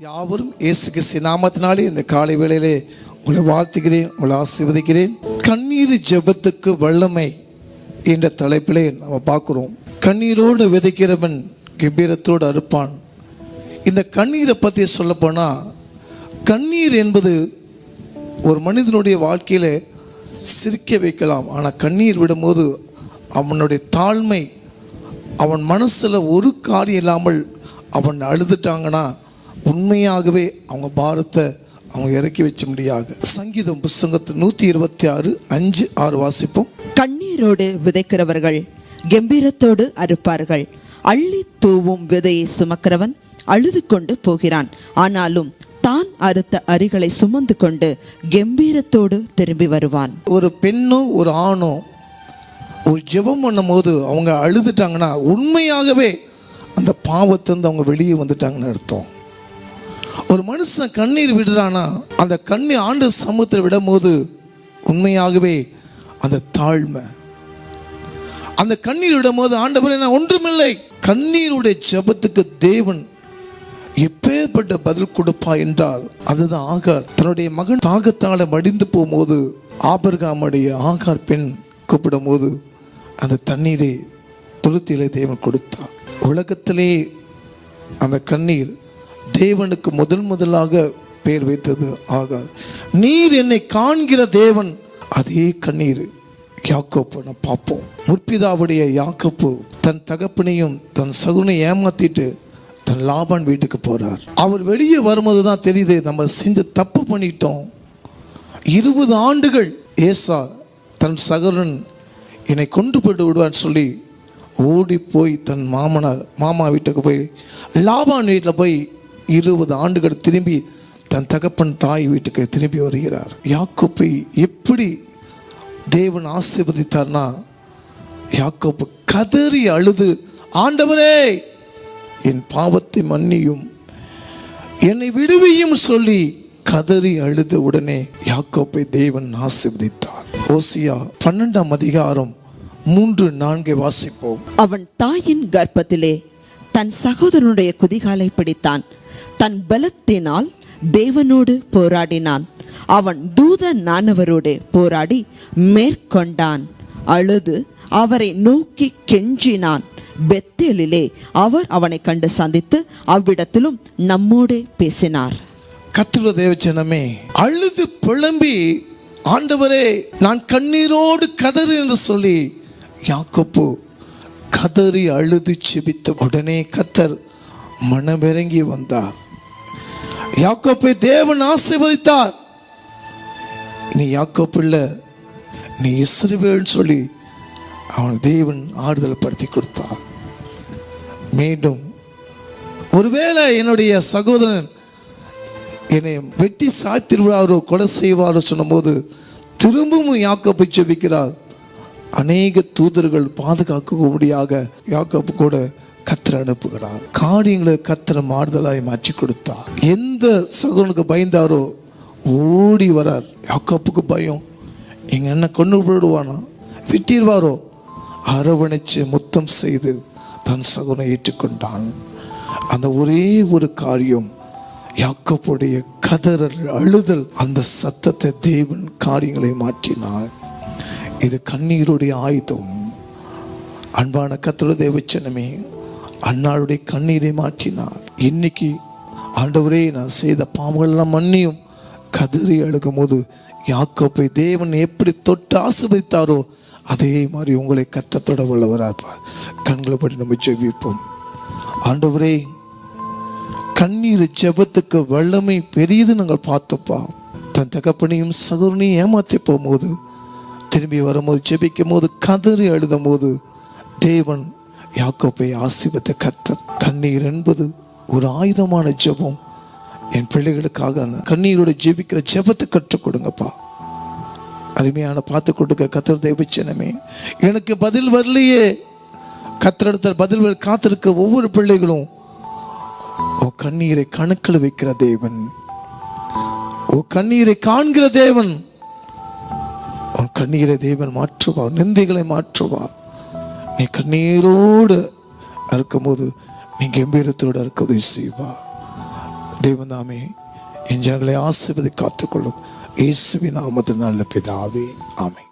யாவரும் இயேசு கிறிஸ்து நாமத்தினாலே இந்த காலை வேளையிலே உங்களை வாழ்த்துகிறேன், உங்களை ஆசீர்வதிக்கிறேன். கண்ணீர் ஜெபத்துக்கு வல்லமை என்ற தலைப்பிலே நம்ம பார்க்குறோம். கண்ணீரோடு விதைக்கிறவன் கம்பீரத்தோடு அறுப்பான். இந்த கண்ணீரை பற்றி சொல்லப்போனால், கண்ணீர் என்பது ஒரு மனிதனுடைய வாழ்க்கையில் சிரிக்க வைக்கலாம். ஆனால் கண்ணீர் விடும்போது அவனுடைய தாழ்மை, அவன் மனசில் ஒரு காரியம் இல்லாமல் அவன் அழுதுட்டாங்கன்னா உண்மையாகவே அவங்க பாரத்தை அவங்க இறக்கி வச்ச முடியாது. சங்கீதம் புஸ்தகத்து 126 5 6 வாசிப்போம். கண்ணீரோடு விதைக்கிறவர்கள் கம்பீரத்தோடு அறுப்பார்கள். அள்ளி தூவும் விதையை சுமக்கிறவன் அழுது கொண்டு போகிறான், ஆனாலும் தான் அறுத்த அரிகளை சுமந்து கொண்டு கம்பீரத்தோடு திரும்பி வருவான். ஒரு பெண்ணோ ஒரு ஆணோ ஒரு ஜெபம் பண்ணும் போது அவங்க அழுதுட்டாங்கன்னா உண்மையாகவே அந்த பாவத்திலிருந்து அவங்க வெளியே வந்துட்டாங்கன்னு அர்த்தம். ஒரு மனுஷன் கண்ணீர் விடுறானா, அந்த கண்ணீர் ஆண்டு சமூகத்தில் விடும் போது உண்மையாகவே அந்த தாழ்மை, அந்த கண்ணீர் விடும் போது ஆண்டவரே நான் ஒன்றுமில்லை. கண்ணீருடைய ஜெபத்துக்கு தேவன் எப்பேற்பட்ட பதில் கொடுப்பா என்றால் அதுதான் ஆகார். தன்னுடைய மகன் தாகத்தால் மடிந்து போகும்போது ஆபிரகாமுடைய ஆகார் பெண் கூப்பிடும் போது அந்த தண்ணீரை துருத்தியிலே தேவன் கொடுத்தார். உலகத்திலே அந்த கண்ணீர் தேவனுக்கு முதலாக பெயர் வைத்தது ஆகார். நீர் என்னை காண்கிற தேவன். அதே கண்ணீர் யாக்கோப்பு நம்ம பார்ப்போம். முற்பிதாவுடைய யாக்கோப்பு தன் தகப்பனையும் தன் சகுனையும் ஏமாத்திட்டு தன் லாபான் வீட்டுக்கு போறார். அவர் வெளியே வரும்போது தான் தெரியுது நம்ம செஞ்ச தப்பு பண்ணிட்டோம். 20 ஆண்டுகள் ஏசா தன் சகோதரன் என்னை கொண்டு போட்டு விடுவான்னு சொல்லி ஓடி போய் தன் மாமா வீட்டுக்கு போய் லாபான் வீட்டில் போய் 20 ஆண்டுகள் திரும்பி தன் தகப்பன் தாய் வீட்டுக்கு திரும்பி வருகிறார். யாக்கோப்பை எப்படி தேவன் ஆசீர்வதித்தார்னா, யாக்கோப்பு கதறி அழுது ஆண்டவரே என் பாவத்தை மன்னியும் என்னை விடுவியும் சொல்லி கதறி அழுத உடனே யாக்கோப்பை தேவன் ஆசீர்வதித்தார். ஓசியா 12ஆம் அதிகாரம் 3-4 வாசிப்போம். அவன் தாயின் கர்ப்பத்திலே தன் சகோதரனுடைய குதிகாலை பிடித்தான், தன் பலத்தினால் தேவனோடு போராடினான். அவன் தூதனானவரோடு போராடி மேற்கொண்டான். அழுது அவரை நோக்கி கெஞ்சினான். பெத்தேலிலே அவர் அவனை கண்டு சந்தித்து அவ்விடத்திலும் நம்மோடு பேசினார். கர்த்தருடைய தேவஜனமே, அழுது புலம்பி ஆண்டவரே நான் கண்ணீரோடு கதறு என்று சொல்லி யாக்கோப்பு கதறி அழுது செபித்த உடனே கர்த்தர் மனமிறங்கி வந்தார். யாக்கோப்பை தேவன் ஆசீர்வதித்தார். நீ யாக்கோப்பு இல்ல, நீ இஸ்ரவேல் சொல்லி அவன் தேவன் ஆறுதல் படுத்தி கொடுத்தார். மீண்டும் ஒருவேளை என்னுடைய சகோதரன் என்னை வெட்டி சாத்திடுவாரோ கொலை செய்வாரோ சொன்னபோது திரும்பவும் யாக்கோப்பை செபிக்கிறார். அநேக தூதர்கள் பாதுகாக்கும்படியாக யாக்கோப்பு கூட கர்த்தர் அனுப்புகிறார். காரியங்களை கர்த்தர் மாறுதலாய் மாற்றி கொடுத்தார். எந்த சகோதரனுக்கு பயந்தாரோ ஓடி வரார். யாக்கோப்புக்கு பயம், எங்க என்ன கொண்டு விடுவானா, விட்டிருவாரோ, அரவணைச்சு முத்தம் செய்து தன் சகோதரனை ஏற்றுக்கொண்டான். அந்த ஒரே ஒரு காரியம், யாக்கோப்புடைய கதறல் அழுதல், அந்த சத்தத்தை தேவன் காரியங்களை மாற்றினார். இது கண்ணீருடைய ஆயுதம். அன்பான கர்த்தருடைய தேவஜனமே, அன்னாளுடைய கண்ணீரை மாற்றினார். இன்னைக்கு ஆண்டவரே நான் செய்த பாவங்களெல்லாம் மன்னியும் கதறி அழுகும் போது யாக்கோப்பை தேவன் எப்படி தொட்டு ஆசீர்வதித்தாரோ அதே மாதிரி உங்களை கர்த்தர் தொட வல்லவராக. கண்களை படி நம்ம ஜெபிப்போம். ஆண்டவரே, கண்ணீர் ஜெபத்துக்கு வல்லமை பெரியது நாங்கள் பார்த்தோப்பா. தன் தகப்பனையும் சகோதரனையும் ஏமாற்றி போகும்போது திரும்பி வரும்போது ஜெபிக்கும் போது கதறி அழுதும் போது தேவன் யாக்கோப்பை ஆசீர்வதித்த கர்த்தர். கண்ணீர் என்பது ஒரு ஆயுதமான ஜெபம். என் பிள்ளைகளுக்காக அந்த கண்ணீரோட ஜெபிக்கிற ஜெபத்தை கற்றுக் கொடுங்கப்பா. அருமையான பார்த்து கொடுக்க கர்த்தர் தேவஜனமே, எனக்கு பதில் வரலையே, கர்த்தரிடத்துல பதில் காத்திருக்கிற ஒவ்வொரு பிள்ளைகளும் கண்ணீரை கணக்கில் வைக்கிற தேவன், கண்ணீரை காண்கிற தேவன். கண்ணீரை தேவன் மாற்றுவா, நிந்தைகளை மாற்றுவா. நீ கண்ணீரோடு அறுக்கும் போது நீ கம்பீரத்தோடு அறுக்க உதவி செய்வா. தேவனாமே என் ஜனங்களை ஆசீர்வதி காத்துக்கொள்ளும். இயேசுவின் நாமத்தில் நல்ல பிதாவே, ஆமென்.